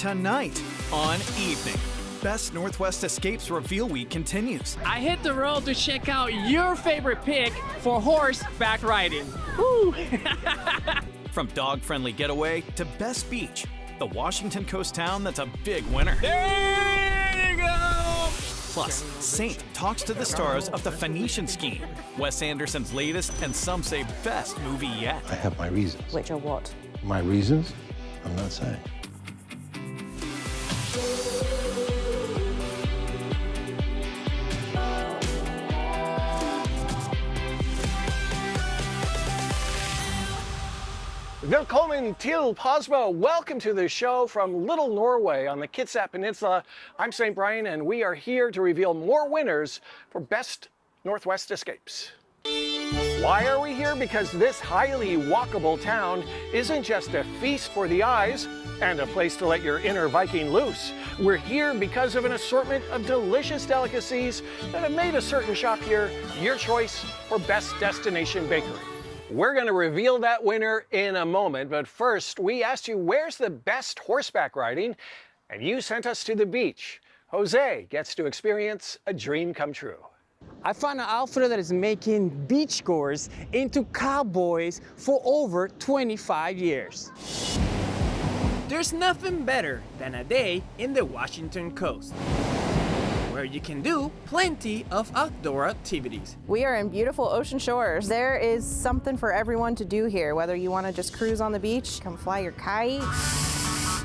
tonight on Evening. Best Northwest Escapes Reveal Week continues. I hit the road to check out your favorite pick for horseback riding. Woo! From dog-friendly getaway to best beach, the Washington Coast town that's a big winner. There you go! Plus, Saint talks to the stars of the Phoenician Scheme, Wes Anderson's latest and some say best movie yet. I have my reasons. Which are what? My reasons? I'm not saying. Willkommen til Posmo. Welcome to the show from Little Norway on the Kitsap Peninsula. I'm St. Brian, and we are here to reveal more winners for Best Northwest Escapes. Why are we here? Because this highly walkable town isn't just a feast for the eyes and a place to let your inner Viking loose. We're here because of an assortment of delicious delicacies that have made a certain shop here your choice for Best Destination Bakery. We're going to reveal that winner in a moment, but first we asked you where's the best horseback riding, and you sent us to the beach. Jose gets to experience a dream come true. I found an outfitter that is making beachgoers into cowboys for over 25 years. There's nothing better than a day in the Washington coast, where you can do plenty of outdoor activities. We are in beautiful ocean shores. There is something for everyone to do here, whether you want to just cruise on the beach, come fly your kite,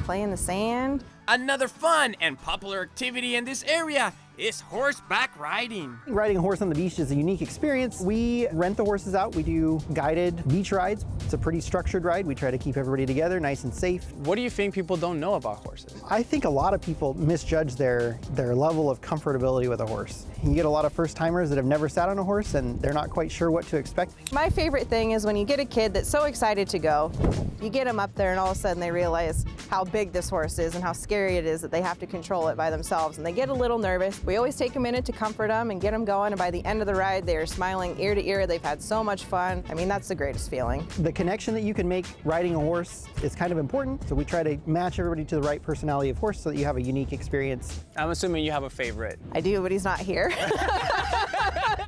play in the sand. Another fun and popular activity in this area is horseback riding. Riding a horse on the beach is a unique experience. We rent the horses out. We do guided beach rides. It's a pretty structured ride. We try to keep everybody together, nice and safe. What do you think people don't know about horses? I think a lot of people misjudge their level of comfortability with a horse. You get a lot of first-timers that have never sat on a horse and they're not quite sure what to expect. My favorite thing is when you get a kid that's so excited to go, you get them up there and all of a sudden they realize how big this horse is and how scary it is that they have to control it by themselves, and they get a little nervous. We always take a minute to comfort them and get them going, and by the end of the ride they are smiling ear to ear. They've had so much fun. I mean, that's the greatest feeling. The connection that you can make riding a horse is kind of important, so we try to match everybody to the right personality of horse so that you have a unique experience. I'm assuming you have a favorite. I do, but he's not here.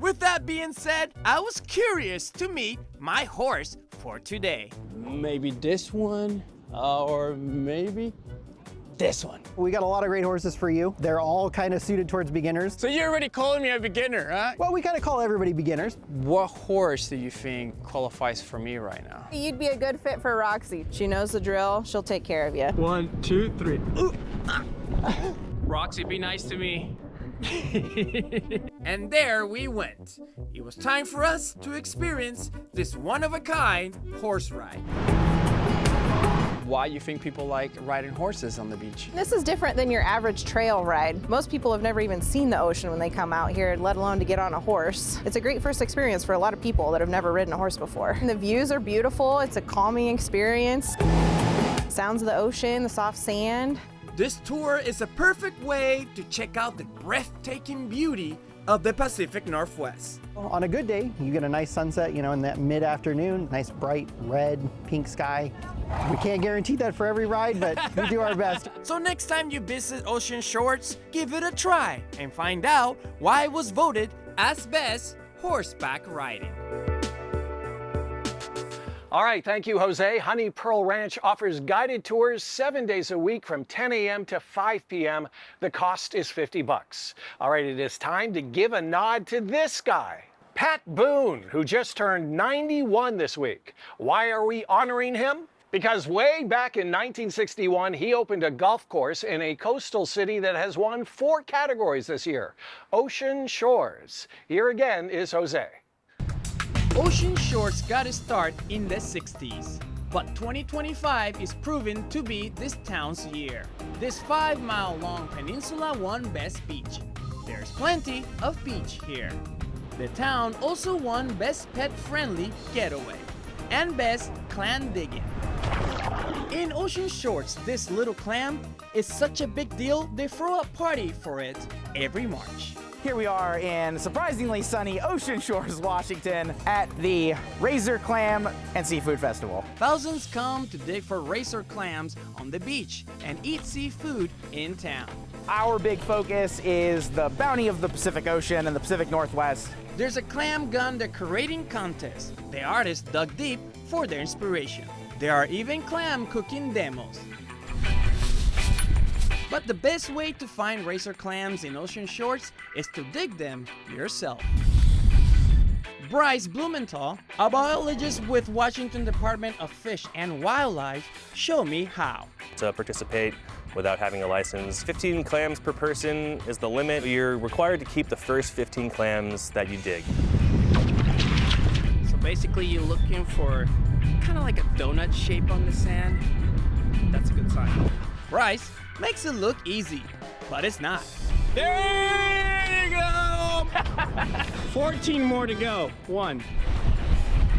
With that being said, I was curious to meet my horse for today. Maybe this one, or maybe this one. We got a lot of great horses for you. They're all kind of suited towards beginners. So you're already calling me a beginner, huh? Well, we kind of call everybody beginners. What horse do you think qualifies for me right now? You'd be a good fit for Roxy. She knows the drill. She'll take care of you. 1, 2, 3. Ooh. Roxy, be nice to me. And there we went. It was time for us to experience this one-of-a-kind horse ride. Why you think people like riding horses on the beach? This is different than your average trail ride. Most people have never even seen the ocean when they come out here, let alone to get on a horse. It's a great first experience for a lot of people that have never ridden a horse before. And the views are beautiful. It's a calming experience. Sounds of the ocean, the soft sand. This tour is a perfect way to check out the breathtaking beauty of the Pacific Northwest. On a good day, you get a nice sunset, you know, in that mid-afternoon, nice bright red, pink sky. We can't guarantee that for every ride, but we do our best. So next time you visit Ocean Shores, give it a try and find out why it was voted as best horseback riding. All right, thank you, Jose. Honey Pearl Ranch offers guided tours 7 days a week from 10 a.m. to 5 p.m. The cost is $50. All right, it is time to give a nod to this guy, Pat Boone, who just turned 91 this week. Why are we honoring him? Because way back in 1961, he opened a golf course in a coastal city that has won 4 categories this year, Ocean Shores. Here again is Jose. Ocean Shores got its start in the 60s, but 2025 is proven to be this town's year. This 5-mile-long peninsula won Best Beach. There's plenty of beach here. The town also won Best Pet-Friendly Getaway and Best Clam Digging. In Ocean Shores, this little clam is such a big deal they throw a party for it every March. Here we are in surprisingly sunny Ocean Shores, Washington at the Razor Clam and Seafood Festival. Thousands come to dig for razor clams on the beach and eat seafood in town. Our big focus is the bounty of the Pacific Ocean and the Pacific Northwest. There's a clam gun decorating contest. The artists dug deep for their inspiration. There are even clam cooking demos. But the best way to find razor clams in Ocean Shores is to dig them yourself. Bryce Blumenthal, a biologist with Washington Department of Fish and Wildlife, showed me how. To participate without having a license, 15 clams per person is the limit. You're required to keep the first 15 clams that you dig. So basically you're looking for kind of like a donut shape on the sand. That's a good sign. Bryce makes it look easy, but it's not. There you go! 14 more to go. 1.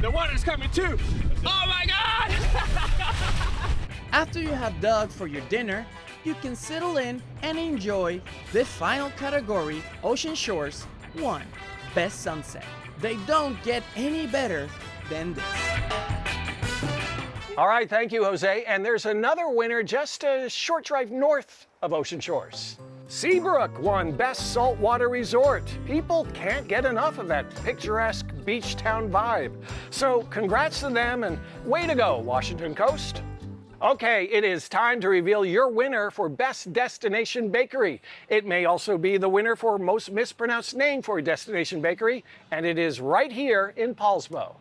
The water's coming too. Oh my God! After you have dug for your dinner, you can settle in and enjoy the final category, Ocean Shores 1, Best Sunset. They don't get any better than this. All right, thank you, Jose. And there's another winner just a short drive north of Ocean Shores. Seabrook won Best Saltwater Resort. People can't get enough of that picturesque beach town vibe. So congrats to them and way to go, Washington Coast. Okay, it is time to reveal your winner for Best Destination Bakery. It may also be the winner for Most Mispronounced Name for a Destination Bakery, and it is right here in Paulsbo.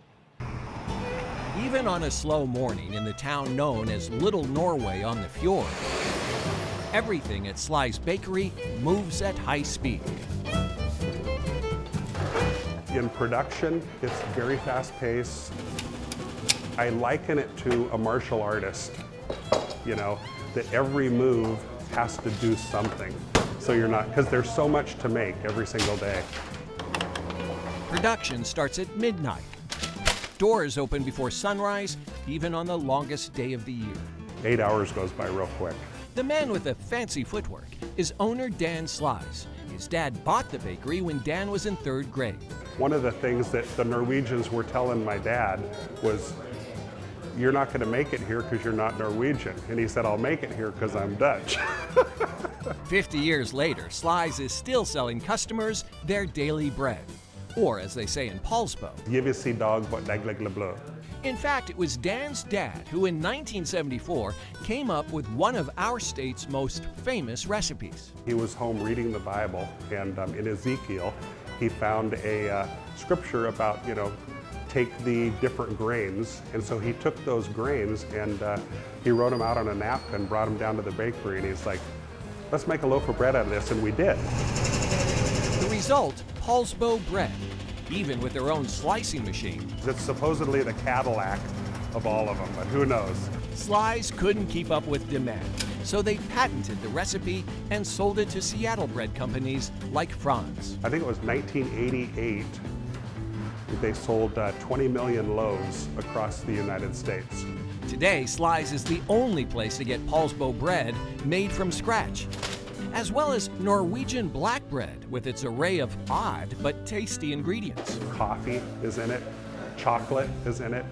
Even on a slow morning in the town known as Little Norway on the fjord, everything at Sly's Bakery moves at high speed. In production, it's very fast-paced. I liken it to a martial artist, you know, that every move has to do something. So you're not, because there's so much to make every single day. Production starts at midnight. Doors open before sunrise, even on the longest day of the year. 8 hours goes by real quick. The man with the fancy footwork is owner Dan Sly's. His dad bought the bakery when Dan was in 3rd grade. One of the things that the Norwegians were telling my dad was, you're not going to make it here because you're not Norwegian. And he said, I'll make it here because I'm Dutch. 50 years later, Sly's is still selling customers their daily bread. Or, as they say in Paulsbo, Givisie dag wat daglig blå. In fact, it was Dan's dad who in 1974 came up with one of our state's most famous recipes. He was home reading the Bible, and in Ezekiel, he found a scripture about, you know, take the different grains. And so he took those grains and he wrote them out on a napkin, brought them down to the bakery, and he's like, let's make a loaf of bread out of this, and we did. The result, Paulsbo bread, even with their own slicing machine. It's supposedly the Cadillac of all of them, but who knows? Sly's couldn't keep up with demand, so they patented the recipe and sold it to Seattle bread companies like Franz. I think it was 1988. They sold 20 million loaves across the United States. Today, Sly's is the only place to get Paulsbo bread made from scratch, as well as Norwegian black bread with its array of odd but tasty ingredients. Coffee is in it, chocolate is in it.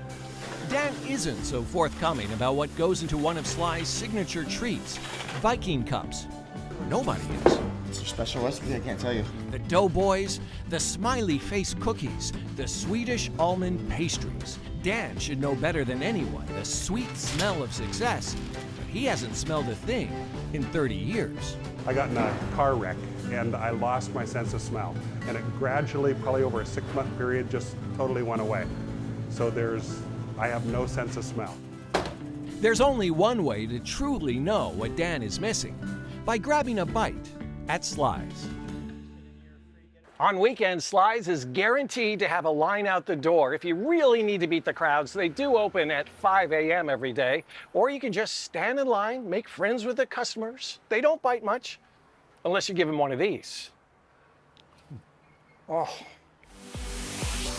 Dan isn't so forthcoming about what goes into one of Sly's signature treats, Viking cups. Nobody is. It's a special recipe, I can't tell you. The doughboys, the smiley face cookies, the Swedish almond pastries. Dan should know better than anyone the sweet smell of success, but he hasn't smelled a thing in 30 years. I got in a car wreck and I lost my sense of smell. And it gradually, probably over a 6-month period, just totally went away. So I have no sense of smell. There's only one way to truly know what Dan is missing, by grabbing a bite at Sly's. On weekends, Sly's is guaranteed to have a line out the door. If you really need to beat the crowds, they do open at 5 a.m. every day. Or you can just stand in line, make friends with the customers. They don't bite much, unless you give them one of these. Oh.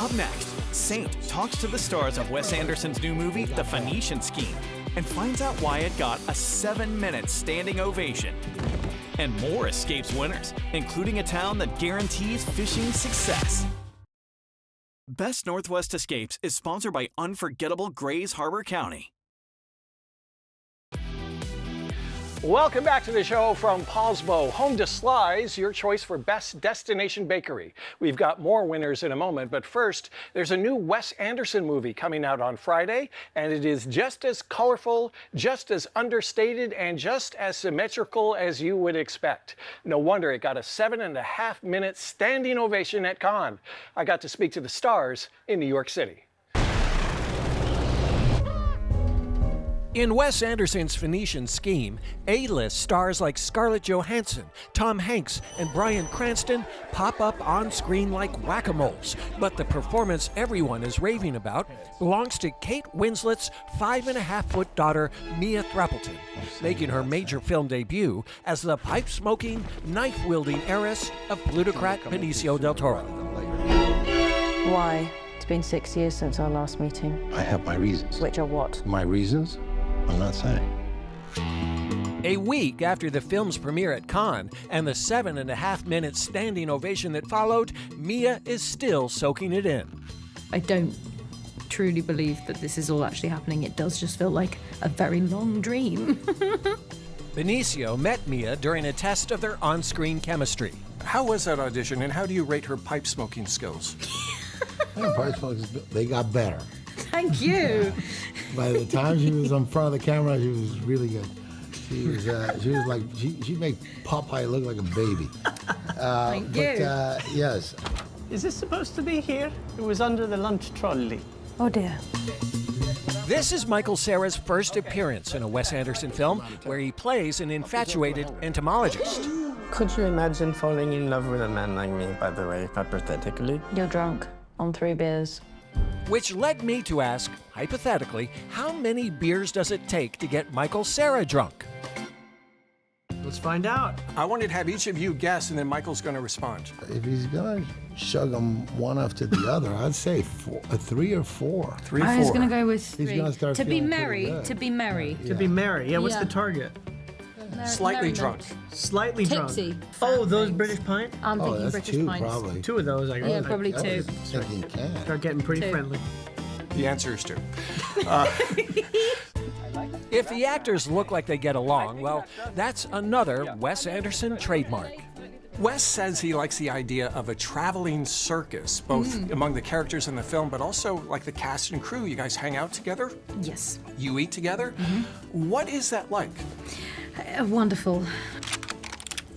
Up next, Saint talks to the stars of Wes Anderson's new movie, The Phoenician Scheme, and finds out why it got a 7-minute standing ovation. and more Escapes winners, including a town that guarantees fishing success. Best Northwest Escapes is sponsored by unforgettable Grays Harbor County. Welcome back to the show from Posbo, home to Sly's, your choice for best destination bakery. We've got more winners in a moment, but first, there's a new Wes Anderson movie coming out on Friday, and it is just as colorful, just as understated, and just as symmetrical as you would expect. No wonder it got a 7.5-minute standing ovation at Cannes. I got to speak to the stars in New York City. In Wes Anderson's Phoenician Scheme, A-list stars like Scarlett Johansson, Tom Hanks, and Bryan Cranston pop up on screen like whack-a-moles. But the performance everyone is raving about belongs to Kate Winslet's 5.5-foot daughter, Mia Thrappleton, making her major film debut as the pipe-smoking, knife-wielding heiress of plutocrat Benicio del Toro. Why? It's been 6 years since our last meeting. I have my reasons. Which are what? My reasons? I'm not saying. A week after the film's premiere at Cannes and the 7.5-minute standing ovation that followed, Mia is still soaking it in. I don't truly believe that this is all actually happening. It does just feel like a very long dream. Benicio met Mia during a test of their on-screen chemistry. How was that audition, and how do you rate her pipe-smoking skills? They got better. Thank you. By the time she was in front of the camera, she was really good. She was like, she made Popeye look like a baby. Thank you. Yes. Is this supposed to be here? It was under the lunch trolley. Oh dear. This is Michael Cera's first appearance in a Wes Anderson film where he plays an infatuated entomologist. Could you imagine falling in love with a man like me, by the way, hypothetically? You're drunk on 3 beers. Which led me to ask, hypothetically, how many beers does it take to get Michael Cera drunk? Let's find out. I wanted to have each of you guess, and then Michael's going to respond. If he's gonna chug them one after the other, I'd say 3 or 4. 3 or 4. I was going to go with 3. He's gonna start To be feeling merry. pretty good. To be merry. To be merry. Yeah, what's Yeah. the target? Slightly drunk. Slightly drunk. Tipsy. Oh, those British pints? I'm thinking that's British 2 pints. probably. 2 of those, I guess. Yeah, probably I 2. was thinking can. Start getting pretty 2. friendly. The answer is 2. If the actors look like they get along, well, that's another Wes Anderson trademark. Wes says he likes the idea of a traveling circus, both among the characters in the film, but also like the cast and crew. You guys hang out together? Yes. You eat together? What is that like? Wonderful.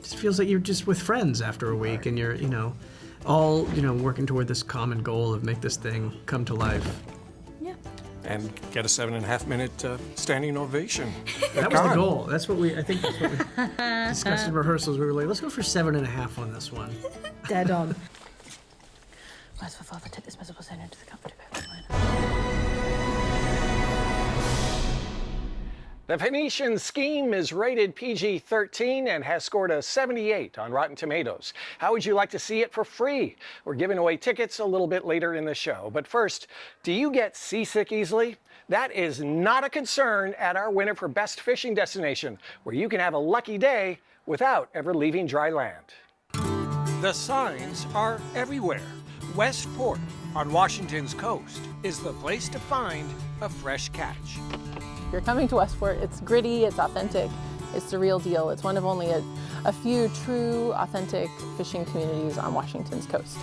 Just feels like you're just with friends after a week and you're, all, working toward this common goal of make this thing come to life. Yeah. And get a 7.5-minute standing ovation. That was the goal. I think that's what we discussed in rehearsals. We were like, let's go for 7.5 on this one. Dead on. Where's my father? Take this miserable sin into the comfort of it. The Phoenician Scheme is rated PG-13 and has scored a 78 on Rotten Tomatoes. How would you like to see it for free? We're giving away tickets a little bit later in the show. But first, do you get seasick easily? That is not a concern at our winner for Best Fishing Destination, where you can have a lucky day without ever leaving dry land. The signs are everywhere. Westport, on Washington's coast, is the place to find a fresh catch. If you're coming to Westport, it's gritty, it's authentic, it's the real deal. It's one of only a few true, authentic fishing communities on Washington's coast.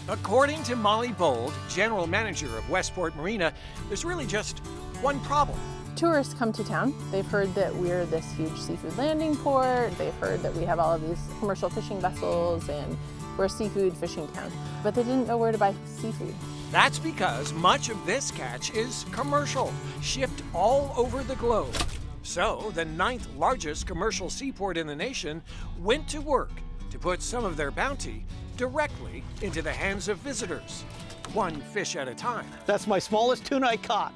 According to Molly Bold, general manager of Westport Marina, there's really just one problem. Tourists come to town. They've heard that we're this huge seafood landing port. They've heard that we have all of these commercial fishing vessels and we're a seafood fishing town. But they didn't know where to buy seafood. That's because much of this catch is commercial, shipped all over the globe. So, the 9th largest commercial seaport in the nation went to work to put some of their bounty directly into the hands of visitors, one fish at a time. That's my smallest tuna I caught.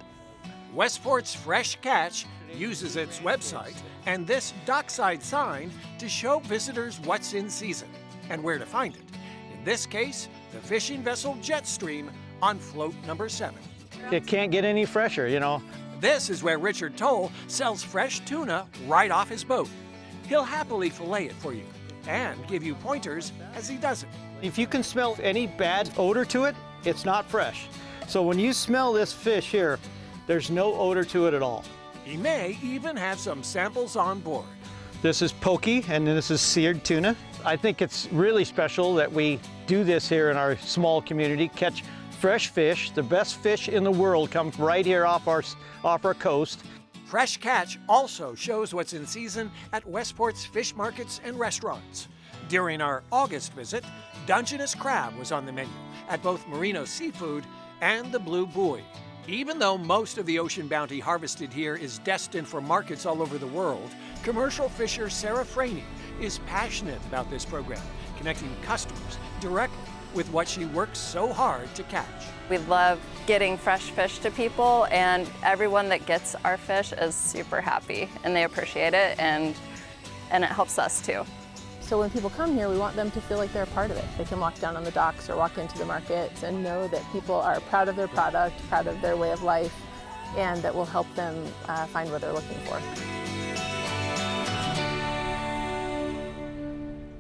Westport's Fresh Catch uses its website and this dockside sign to show visitors what's in season and where to find it. In this case, the fishing vessel Jetstream on float number 7. It can't get any fresher, This is where Richard Toll sells fresh tuna right off his boat. He'll happily fillet it for you and give you pointers as he does it. If you can smell any bad odor to it, it's not fresh. So when you smell this fish here, there's no odor to it at all. He may even have some samples on board. This is poke, and this is seared tuna. I think it's really special that we do this here in our small community, catch fresh fish. The best fish in the world come right here off our coast. Fresh Catch also shows what's in season at Westport's fish markets and restaurants. During our August visit, Dungeness crab was on the menu at both Merino Seafood and the Blue Buoy. Even though most of the ocean bounty harvested here is destined for markets all over the world, commercial fisher Sarah Franey is passionate about this program, connecting customers directly with what she works so hard to catch. We love getting fresh fish to people, and everyone that gets our fish is super happy, and they appreciate it, and it helps us too. So when people come here, we want them to feel like they're a part of it. They can walk down on the docks or walk into the markets and know that people are proud of their product, proud of their way of life, and that will help them find what they're looking for.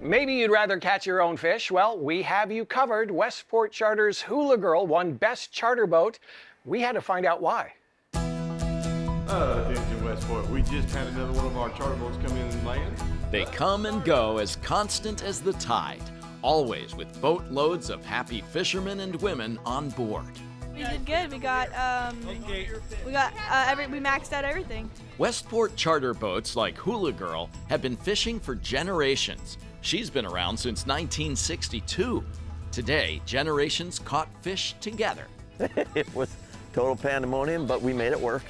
Maybe you'd rather catch your own fish. Well, we have you covered. Westport Charter's Hula Girl won Best Charter Boat. We had to find out why. Attention Westport, we just had another one of our charter boats come in and land. They come and go as constant as the tide, always with boatloads of happy fishermen and women on board. We did good. We maxed out everything. Westport charter boats like Hula Girl have been fishing for generations. She's been around since 1962. Today, generations caught fish together. It was total pandemonium, but we made it work.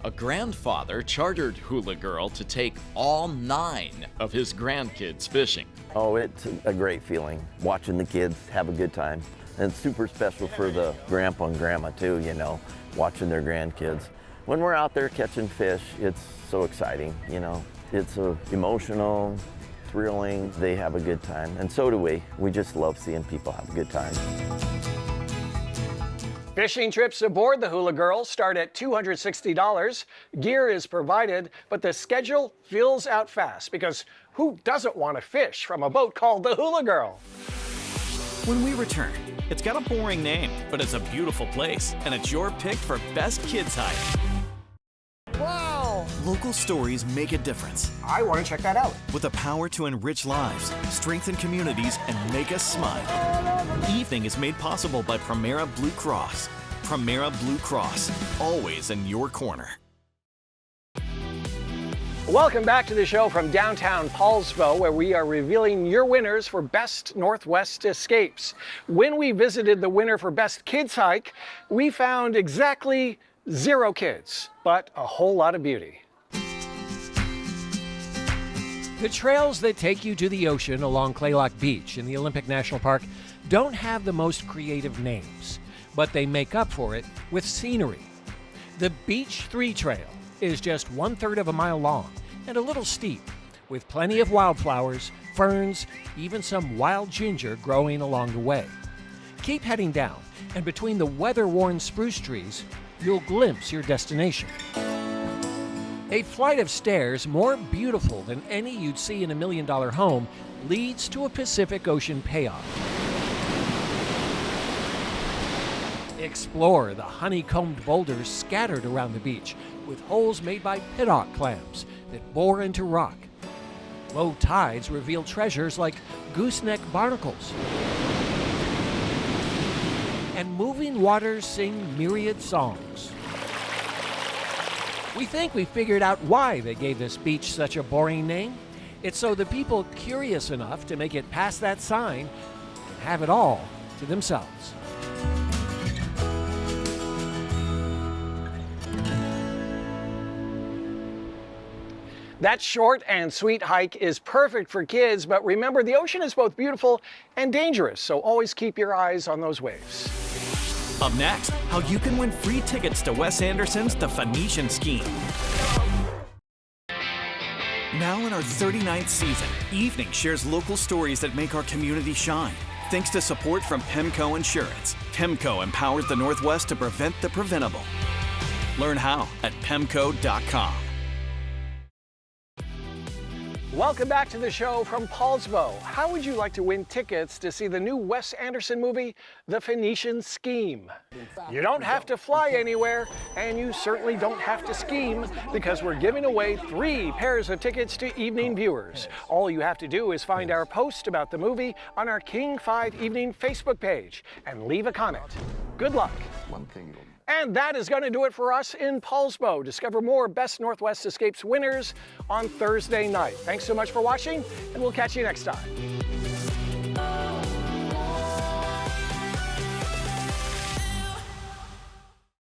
A grandfather chartered Hula Girl to take all 9 of his grandkids fishing. Oh, it's a great feeling, watching the kids have a good time. And it's super special for the grandpa and grandma too, you know, watching their grandkids. When we're out there catching fish, it's so exciting, you know. It's emotional, thrilling, they have a good time, and so do we. We just love seeing people have a good time. Fishing trips aboard the Hula Girl start at $260. Gear is provided, but the schedule fills out fast because who doesn't want to fish from a boat called the Hula Girl? When we return, it's got a boring name, but it's a beautiful place, and it's your pick for Best Kids Hike. Wow! Local stories make a difference. I want to check that out. With the power to enrich lives, strengthen communities, and make us smile. Evening is made possible by Primera Blue Cross. Primera Blue Cross, always in your corner. Welcome back to the show from downtown Paulsville, where we are revealing your winners for Best Northwest Escapes. When we visited the winner for Best Kids Hike, we found exactly 0 kids, but a whole lot of beauty. The trails that take you to the ocean along Claylock Beach in the Olympic National Park don't have the most creative names, but they make up for it with scenery. The Beach 3 Trail is just 1/3 of a mile long and a little steep, with plenty of wildflowers, ferns, even some wild ginger growing along the way. Keep heading down, and between the weather-worn spruce trees, you'll glimpse your destination. A flight of stairs more beautiful than any you'd see in $1 million home leads to a Pacific Ocean payoff. Explore the honeycombed boulders scattered around the beach, with holes made by pittock clams that bore into rock. Low tides reveal treasures like gooseneck barnacles. And moving waters sing myriad songs. We think we figured out why they gave this beach such a boring name. It's so the people curious enough to make it past that sign have it all to themselves. That short and sweet hike is perfect for kids, but remember, the ocean is both beautiful and dangerous, so always keep your eyes on those waves. Up next, how you can win free tickets to Wes Anderson's The Phoenician Scheme. Now in our 39th season, Evening shares local stories that make our community shine. Thanks to support from PEMCO Insurance. PEMCO empowers the Northwest to prevent the preventable. Learn how at PEMCO.com. Welcome back to the show from Paulsbo. How would you like to win tickets to see the new Wes Anderson movie, The Phoenician Scheme? You don't have to fly anywhere, and you certainly don't have to scheme, because we're giving away 3 pairs of tickets to evening viewers. All you have to do is find our post about the movie on our King 5 Evening Facebook page and leave a comment. Good luck. And that is going to do it for us in Paulsbo. Discover more Best Northwest Escapes winners on Thursday night. Thanks so much for watching, and we'll catch you next time.